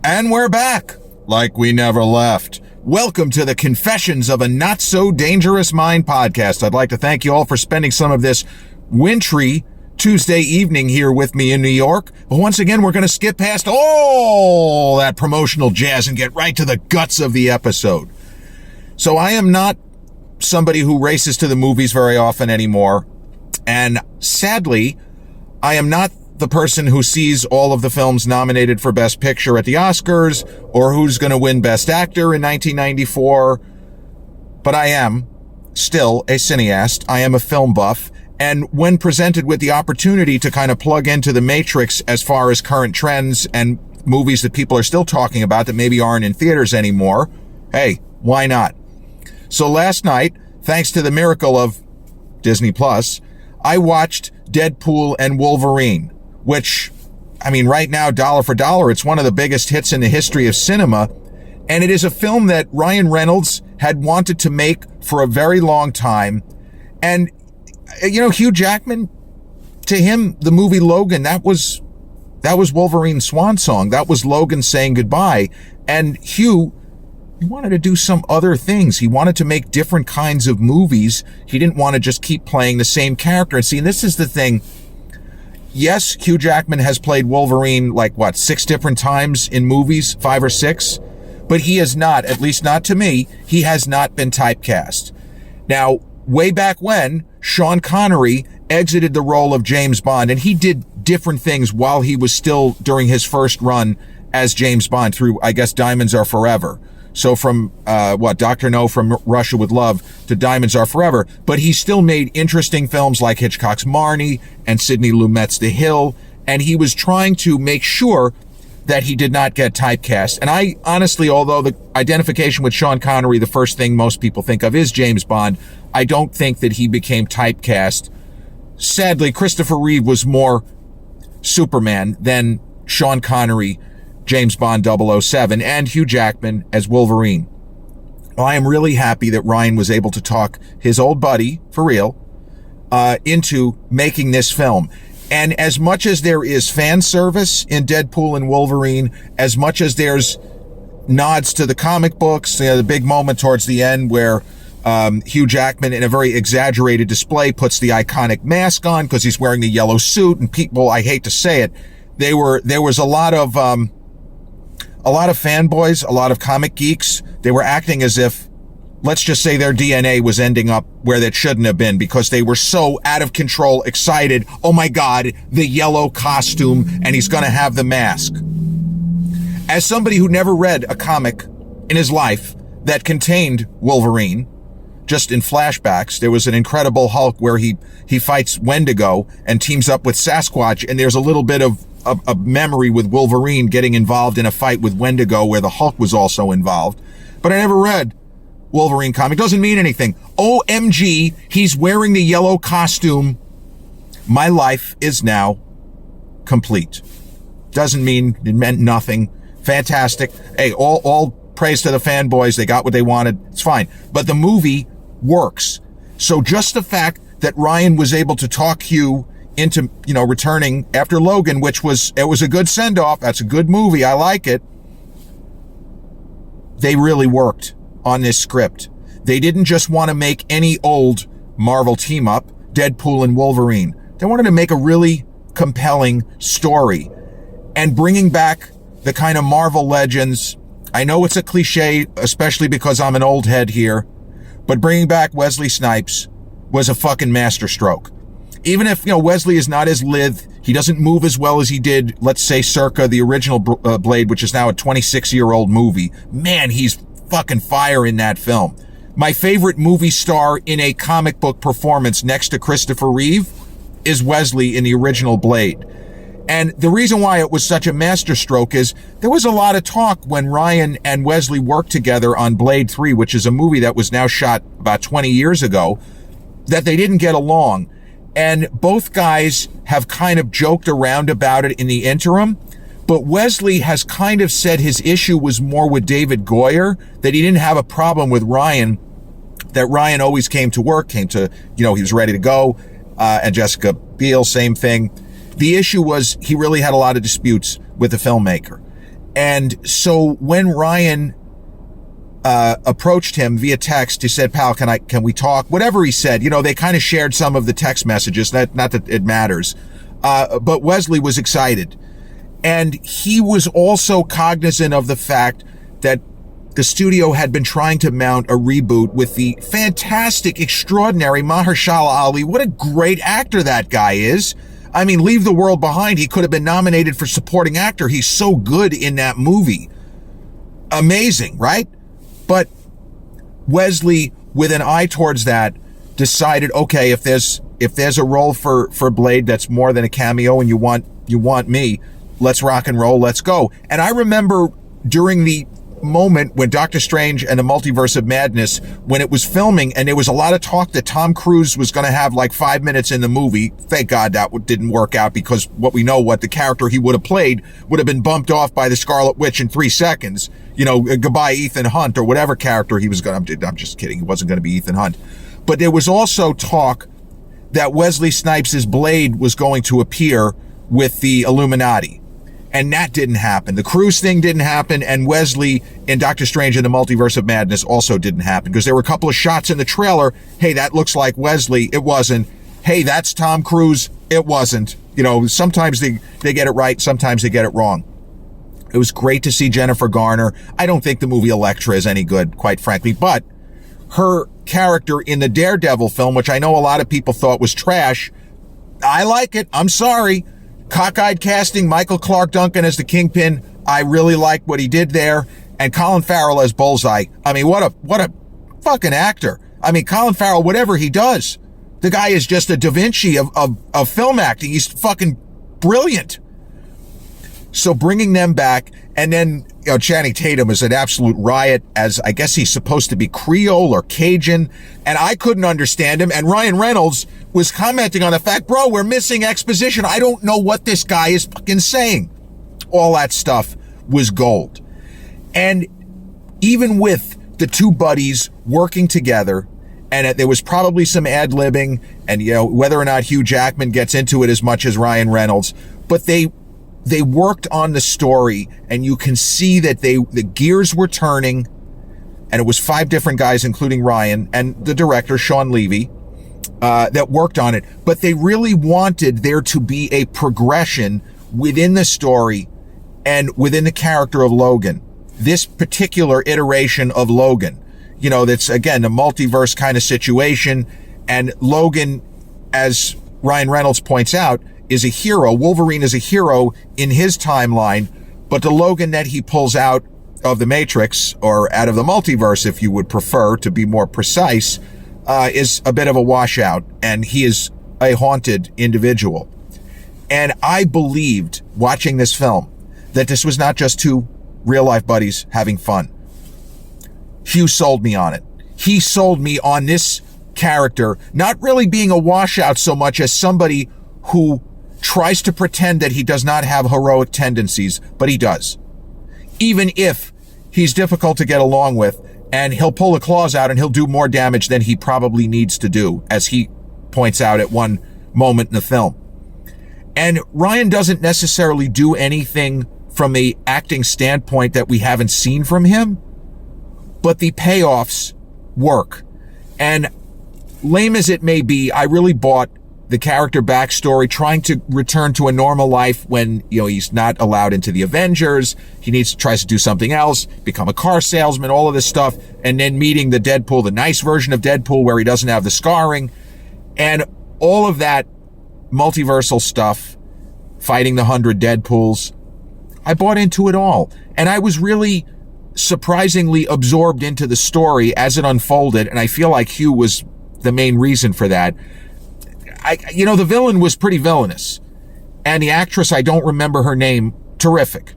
And we're back, like we never left. Welcome to the Confessions of a Not So Dangerous Mind podcast. I'd like to thank you all for spending some of this wintry Tuesday evening here with me in New York. But once again, we're going to skip past all that promotional jazz and get right to the guts of the episode. So I am not somebody who races to the movies very often anymore. And sadly, I am not the person who sees all of the films nominated for Best Picture at the Oscars or who's going to win Best Actor in 1994. But I am still a cineast. I am a film buff. And when presented with the opportunity to kind of plug into the matrix as far as current trends and movies that people are still talking about that maybe aren't in theaters anymore, hey, why not? So last night, thanks to the miracle of Disney Plus, I watched Deadpool and Wolverine, which, I mean, right now, dollar for dollar, it's one of the biggest hits in the history of cinema. And it is a film that Ryan Reynolds had wanted to make for a very long time. And, you know, Hugh Jackman, to him, the movie Logan, that was Wolverine's swan song. That was Logan saying goodbye. And Hugh, he wanted to do some other things. He wanted to make different kinds of movies. He didn't want to just keep playing the same character. And see, this is the thing. Yes, Hugh Jackman has played Wolverine like, 6 different times in movies, 5 or 6? But he has not, at least not to me, he has not been typecast. Now, way back when, Sean Connery exited the role of James Bond, and he did different things while he was still during his first run as James Bond through, I guess, Diamonds Are Forever. So from, Dr. No from Russia with Love to Diamonds Are Forever. But he still made interesting films like Hitchcock's Marnie and Sidney Lumet's The Hill. And he was trying to make sure that he did not get typecast. And I honestly, although the identification with Sean Connery, the first thing most people think of is James Bond, I don't think that he became typecast. Sadly, Christopher Reeve was more Superman than Sean Connery, James Bond 007, and Hugh Jackman as Wolverine. Well, I am really happy that Ryan was able to talk his old buddy, for real, into making this film. And as much as there is fan service in Deadpool and Wolverine, as much as there's nods to the comic books, the big moment towards the end where Hugh Jackman, in a very exaggerated display, puts the iconic mask on because he's wearing the yellow suit, and people, I hate to say it, there was a lot of fanboys, a lot of comic geeks. They were acting as if, let's just say, their DNA was ending up where it shouldn't have been because they were so out of control, excited. Oh my God, the yellow costume, and he's going to have the mask. As somebody who never read a comic in his life that contained Wolverine, just in flashbacks, there was an Incredible Hulk where he fights Wendigo and teams up with Sasquatch, and there's a little bit of a memory with Wolverine getting involved in a fight with Wendigo where the Hulk was also involved. But I never read Wolverine comic. Doesn't mean anything. OMG, he's wearing the yellow costume. My life is now complete. Doesn't mean it meant nothing. Fantastic. Hey, all praise to the fanboys. They got what they wanted. It's fine. But the movie works. So just the fact that Ryan was able to talk Hugh into, returning after Logan, it was a good send-off. That's a good movie. I like it. They really worked on this script. They didn't just want to make any old Marvel team-up, Deadpool and Wolverine. They wanted to make a really compelling story. And bringing back the kind of Marvel legends, I know it's a cliche, especially because I'm an old head here, but bringing back Wesley Snipes was a fucking masterstroke. Even if, Wesley is not as lithe, he doesn't move as well as he did, let's say, circa the original Blade, which is now a 26-year-old movie. Man, he's fucking fire in that film. My favorite movie star in a comic book performance next to Christopher Reeve is Wesley in the original Blade. And the reason why it was such a masterstroke is there was a lot of talk when Ryan and Wesley worked together on Blade 3, which is a movie that was now shot about 20 years ago, that they didn't get along. And both guys have kind of joked around about it in the interim. But Wesley has kind of said his issue was more with David Goyer, that he didn't have a problem with Ryan, that Ryan always came to work, he was ready to go. And Jessica Biel, same thing. The issue was he really had a lot of disputes with the filmmaker. And so when Ryan approached him via text, he said, "Pal, can we talk?" Whatever he said, they kind of shared some of the text messages. Not that it matters. But Wesley was excited. And he was also cognizant of the fact that the studio had been trying to mount a reboot with the fantastic, extraordinary Mahershala Ali. What a great actor that guy is. I mean, Leave the World Behind. He could have been nominated for supporting actor. He's so good in that movie. Amazing, right? But Wesley, with an eye towards that, decided, okay, if there's a role for Blade that's more than a cameo and you want me, let's rock and roll, let's go. And I remember during the moment when Doctor Strange and the Multiverse of Madness, when it was filming, and there was a lot of talk that Tom Cruise was going to have like 5 minutes in the movie. Thank God that didn't work out, because what the character he would have played would have been bumped off by the Scarlet Witch in 3 seconds. Goodbye Ethan Hunt, or whatever character he was going to. I'm just kidding. He wasn't going to be Ethan Hunt. But there was also talk that Wesley Snipes' Blade was going to appear with the Illuminati. And that didn't happen. The Cruise thing didn't happen, and Wesley in Doctor Strange and the Multiverse of Madness also didn't happen, because there were a couple of shots in the trailer. Hey, that looks like Wesley. It wasn't. Hey, that's Tom Cruise. It wasn't. Sometimes they get it right, sometimes they get it wrong. It was great to see Jennifer Garner. I don't think the movie Elektra is any good, quite frankly, but her character in the Daredevil film, which I know a lot of people thought was trash, I like it. I'm sorry. Cockeyed casting, Michael Clark Duncan as the Kingpin. I really liked what he did there. And Colin Farrell as Bullseye. I mean, what a fucking actor. I mean, Colin Farrell, whatever he does, the guy is just a Da Vinci of film acting. He's fucking brilliant. So bringing them back, and then Channing Tatum is an absolute riot, as I guess he's supposed to be Creole or Cajun, and I couldn't understand him. And Ryan Reynolds was commenting on the fact, bro, we're missing exposition. I don't know what this guy is fucking saying. All that stuff was gold. And even with the two buddies working together, and there was probably some ad-libbing, and whether or not Hugh Jackman gets into it as much as Ryan Reynolds, but they worked on the story, and you can see that the gears were turning, and it was 5 different guys, including Ryan and the director, Sean Levy, that worked on it. But they really wanted there to be a progression within the story and within the character of Logan. This particular iteration of Logan, that's, again, a multiverse kind of situation. And Logan, as Ryan Reynolds points out, is a hero. Wolverine is a hero in his timeline, but the Logan that he pulls out of the Matrix, or out of the multiverse, if you would prefer to be more precise, is a bit of a washout, and he is a haunted individual. And I believed, watching this film, that this was not just two real-life buddies having fun. Hugh sold me on it. He sold me on this character not really being a washout so much as somebody who tries to pretend that he does not have heroic tendencies, but he does. Even if he's difficult to get along with, and he'll pull the claws out and he'll do more damage than he probably needs to do, as he points out at one moment in the film. And Ryan doesn't necessarily do anything from a acting standpoint that we haven't seen from him, but the payoffs work. And lame as it may be, I really bought the character backstory, trying to return to a normal life when, he's not allowed into the Avengers. He tries to do something else, become a car salesman, all of this stuff. And then meeting the Deadpool, the nice version of Deadpool where he doesn't have the scarring, and all of that multiversal stuff, fighting the 100 Deadpools. I bought into it all. And I was really surprisingly absorbed into the story as it unfolded. And I feel like Hugh was the main reason for that. The villain was pretty villainous, and the actress, I don't remember her name, terrific,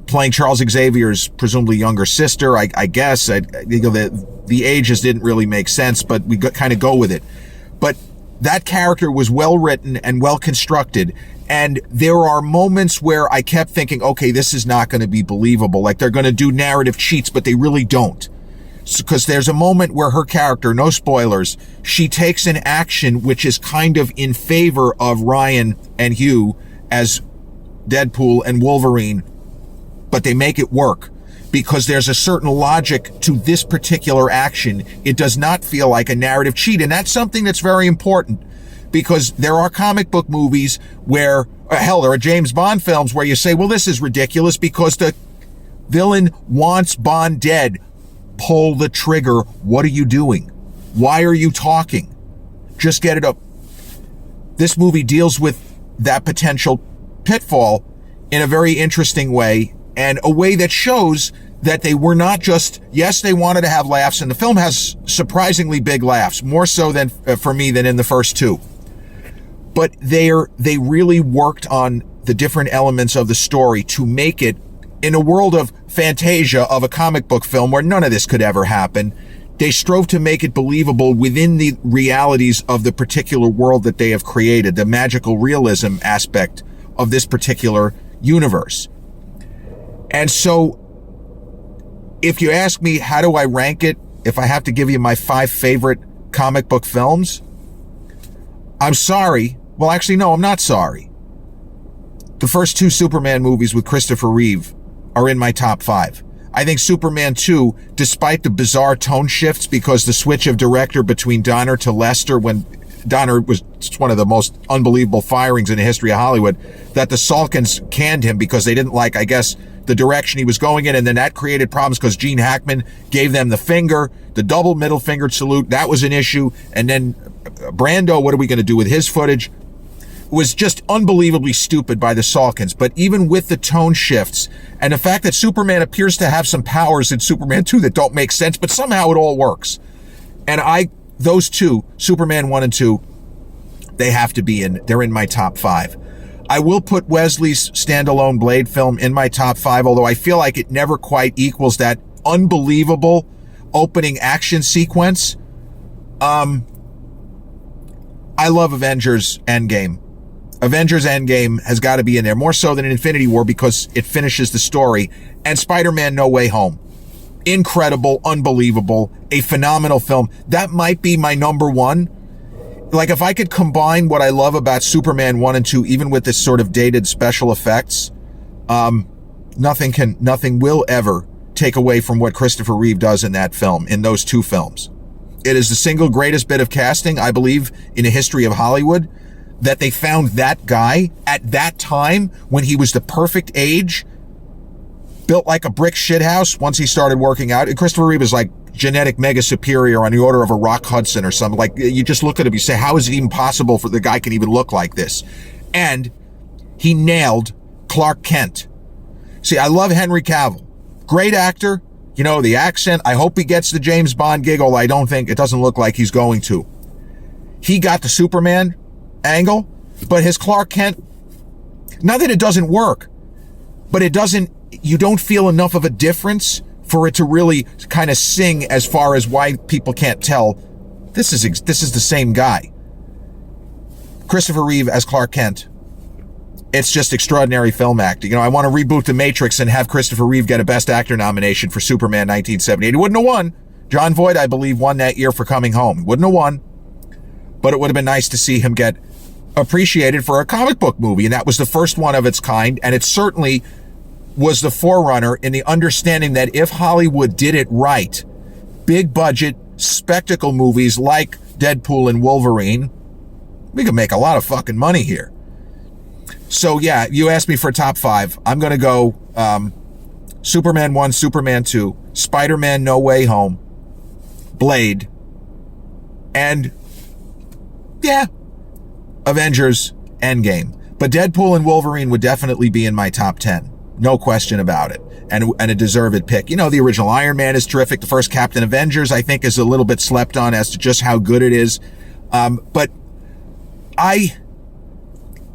playing Charles Xavier's presumably younger sister. I guess the ages didn't really make sense, but we kind of go with it. But that character was well written and well constructed, and there are moments where I kept thinking, okay, this is not going to be believable. Like, they're going to do narrative cheats, but they really don't. Because there's a moment where her character, no spoilers, she takes an action which is kind of in favor of Ryan and Hugh as Deadpool and Wolverine, but they make it work because there's a certain logic to this particular action. It does not feel like a narrative cheat. And that's something that's very important, because there are comic book movies where, hell, there are James Bond films where you say, well, this is ridiculous because the villain wants Bond dead. Pull the trigger. What are you doing? Why are you talking? Just get it up. This movie deals with that potential pitfall in a very interesting way, and a way that shows that they were not just, yes, they wanted to have laughs, and the film has surprisingly big laughs, more so than for me than in the first two. But they really worked on the different elements of the story to make it, in a world of fantasia of a comic book film where none of this could ever happen, they strove to make it believable within the realities of the particular world that they have created, the magical realism aspect of this particular universe. And so, if you ask me, how do I rank it? If I have to give you my 5 favorite comic book films, I'm sorry. Well, actually, no, I'm not sorry. The first 2 Superman movies with Christopher Reeve are in my top 5. I think Superman 2, despite the bizarre tone shifts, because the switch of director between Donner to Lester, when Donner was one of the most unbelievable firings in the history of Hollywood, that the Salkins canned him because they didn't like, I guess, the direction he was going in, and then that created problems because Gene Hackman gave them the finger, the double middle fingered salute. That was an issue. And then Brando, what are we going to do with his footage? Was just unbelievably stupid by the Salkins. But even with the tone shifts and the fact that Superman appears to have some powers in Superman 2 that don't make sense, but somehow it all works. And those 2, Superman 1 and 2, they have to be they're in my top 5. I will put Wesley's standalone Blade film in my top 5, although I feel like it never quite equals that unbelievable opening action sequence. I love Avengers Endgame. Avengers Endgame has got to be in there, more so than Infinity War, because it finishes the story. And Spider-Man No Way Home. Incredible, unbelievable, a phenomenal film. That might be my number 1. Like, if I could combine what I love about Superman 1 and 2, even with this sort of dated special effects, nothing will ever take away from what Christopher Reeve does in that film, in those 2 films. It is the single greatest bit of casting, I believe, in the history of Hollywood, that they found that guy at that time when he was the perfect age, built like a brick shithouse once he started working out. And Christopher Reeve is like genetic mega superior on the order of a Rock Hudson or something. Like, you just look at him, you say, how is it even possible for the guy can even look like this? And he nailed Clark Kent. See, I love Henry Cavill. Great actor. You know, the accent. I hope he gets the James Bond gig, although it doesn't look like he's going to. He got the Superman angle, but his Clark Kent, not that it doesn't work, but you don't feel enough of a difference for it to really kind of sing as far as why people can't tell this is the same guy. Christopher Reeve as Clark Kent. It's just extraordinary film acting. You know, I want to reboot The Matrix and have Christopher Reeve get a Best Actor nomination for Superman 1978. He wouldn't have won. John Voight, I believe, won that year for Coming Home. He wouldn't have won. But it would have been nice to see him get appreciated for a comic book movie. And that was the first one of its kind. And it certainly was the forerunner in the understanding that if Hollywood did it right, big budget spectacle movies like Deadpool and Wolverine, we could make a lot of fucking money here. So yeah, you asked me for a top 5. I'm going to go Superman 1, Superman 2, Spider-Man No Way Home, Blade, and yeah, Avengers Endgame. But Deadpool and Wolverine would definitely be in my top 10. No question about it. And a deserved pick. You know, the original Iron Man is terrific. The first Captain Avengers, I think, is a little bit slept on as to just how good it is. But I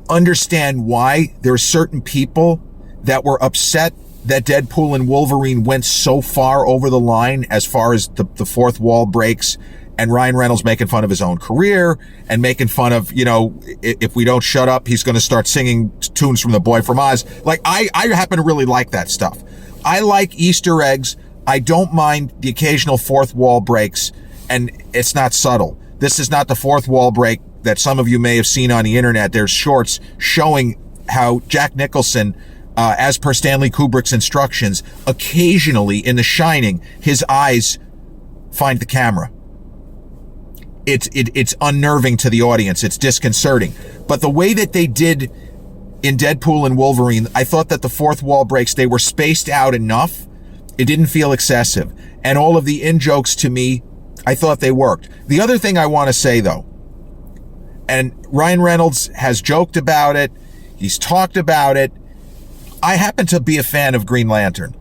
understand why there are certain people that were upset that Deadpool and Wolverine went so far over the line as far as the fourth wall breaks, and Ryan Reynolds making fun of his own career and making fun of, you know, if we don't shut up, he's going to start singing tunes from The Boy from Oz. Like, I happen to really like that stuff. I like Easter eggs. I don't mind the occasional fourth wall breaks, and it's not subtle. This is not the fourth wall break that some of you may have seen on the internet. There's shorts showing how Jack Nicholson as per Stanley Kubrick's instructions, occasionally in The Shining, his eyes find the camera. It's unnerving to the audience. It's disconcerting. But the way that they did in Deadpool and Wolverine, I thought that the fourth wall breaks, they were spaced out enough. It didn't feel excessive. And all of the in-jokes to me, I thought they worked. The other thing I want to say, though, and Ryan Reynolds has joked about it, he's talked about it, I happen to be a fan of Green Lantern.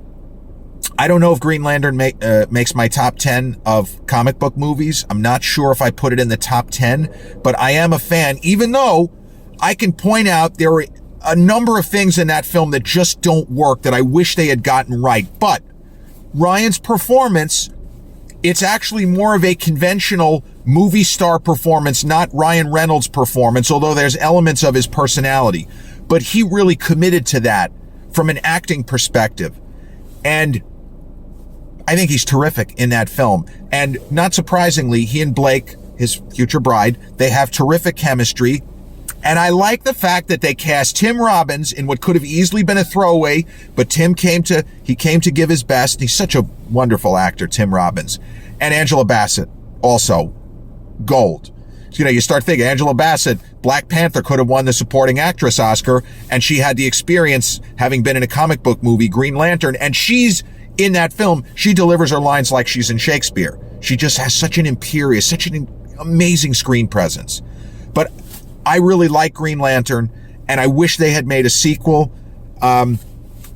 I don't know if Green Lantern makes my top 10 of comic book movies. I'm not sure if I put it in the top 10, but I am a fan, even though I can point out there are a number of things in that film that just don't work that I wish they had gotten right. But Ryan's performance, it's actually more of a conventional movie star performance, not Ryan Reynolds' performance, although there's elements of his personality. But he really committed to that from an acting perspective. And I think he's terrific in that film. And not surprisingly, he and Blake, his future bride, they have terrific chemistry. And I like the fact that they cast Tim Robbins in what could have easily been a throwaway, but Tim came to give his best. He's such a wonderful actor, Tim Robbins. And Angela Bassett, also gold. So, you start thinking Angela Bassett, Black Panther, could have won the supporting actress Oscar, and she had the experience having been in a comic book movie, Green Lantern, and she's in that film. She delivers her lines like she's in Shakespeare. She just has such an imperious, such an amazing screen presence. But I really like Green Lantern, and I wish they had made a sequel, kind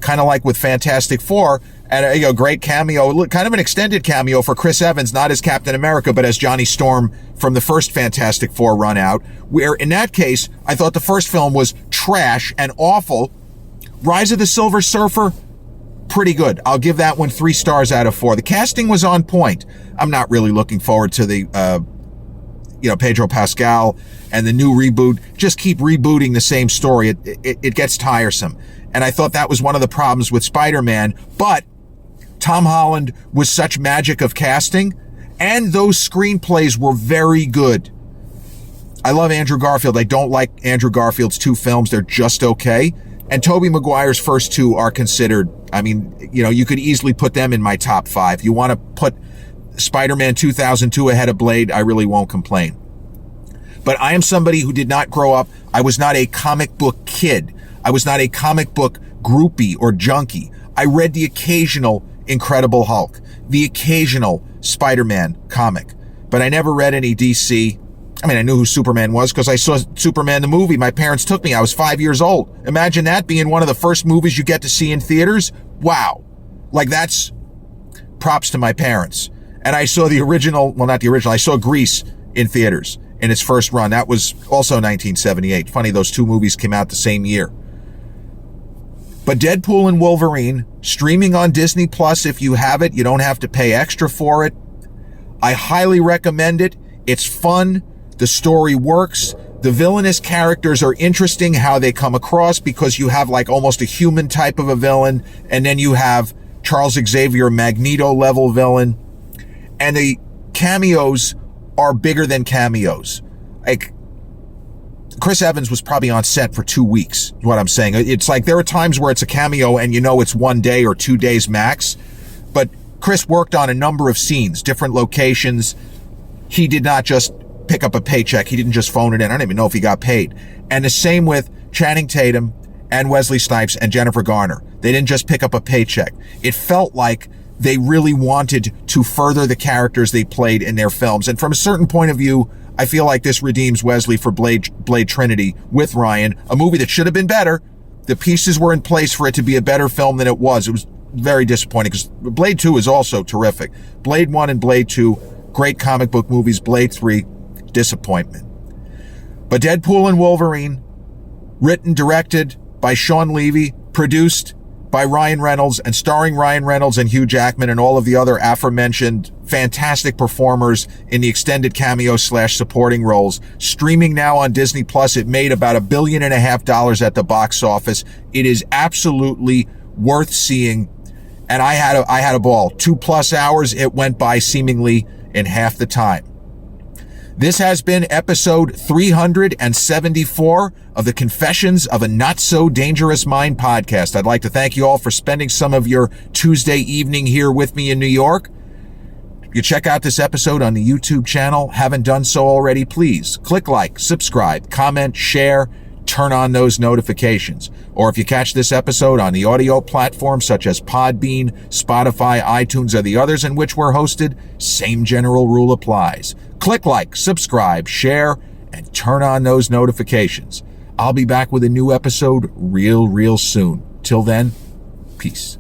of like with Fantastic Four, and a great cameo, kind of an extended cameo for Chris Evans, not as Captain America, but as Johnny Storm from the first Fantastic Four run out, where in that case, I thought the first film was trash and awful. Rise of the Silver Surfer, pretty good. I'll give that one 3 stars out of 4. The casting was on point. I'm not really looking forward to the, Pedro Pascal and the new reboot. Just keep rebooting the same story. It gets tiresome. And I thought that was one of the problems with Spider-Man. But Tom Holland was such magic of casting, and those screenplays were very good. I love Andrew Garfield. I don't like Andrew Garfield's 2 films. They're just okay. And Tobey Maguire's first 2 are considered, you could easily put them in my top 5. You want to put Spider-Man 2002 ahead of Blade, I really won't complain. But I am somebody who did not grow up. I was not a comic book kid. I was not a comic book groupie or junkie. I read the occasional Incredible Hulk, the occasional Spider-Man comic, but I never read any DC. I knew who Superman was because I saw Superman the movie. My parents took me. I was 5 years old. Imagine that being one of the first movies you get to see in theaters. Wow. That's props to my parents. And I saw the original, well, not the original, I saw Grease in theaters in its first run. That was also 1978. Funny, those 2 movies came out the same year. But Deadpool and Wolverine, streaming on Disney Plus. If you have it, you don't have to pay extra for it. I highly recommend it. It's fun. The story works. The villainous characters are interesting, how they come across, because you have almost a human type of a villain, and then you have Charles Xavier, Magneto level villain. And the cameos are bigger than cameos. Chris Evans was probably on set for 2 weeks, is what I'm saying. It's there are times where it's a cameo and it's 1 day or 2 days max. But Chris worked on a number of scenes, different locations. He did not just pick up a paycheck. He didn't just phone it in. I don't even know if he got paid. And the same with Channing Tatum and Wesley Snipes and Jennifer Garner. They didn't just pick up a paycheck. It felt like they really wanted to further the characters they played in their films. And from a certain point of view, I feel like this redeems Wesley for Blade Trinity with Ryan, a movie that should have been better. The pieces were in place for it to be a better film than it was. It was very disappointing because Blade 2 is also terrific. Blade 1 and Blade 2, great comic book movies. Blade 3, disappointment. But Deadpool and Wolverine, written, directed by Sean Levy, produced by Ryan Reynolds, and starring Ryan Reynolds and Hugh Jackman and all of the other aforementioned fantastic performers in the extended cameo / supporting roles. Streaming now on Disney Plus. It made about $1.5 billion at the box office. It is absolutely worth seeing. And I had a ball. 2+ hours. It went by seemingly in half the time. This has been episode 374 of the Confessions of a Not So Dangerous Mind podcast. I'd like to thank you all for spending some of your Tuesday evening here with me in New York. You check out this episode on the YouTube channel. Haven't done so already, please click like, subscribe, comment, share, turn on those notifications. Or if you catch this episode on the audio platforms such as Podbean, Spotify, iTunes, or the others in which we're hosted, same general rule applies. Click like, subscribe, share, and turn on those notifications. I'll be back with a new episode real soon. Till then, peace.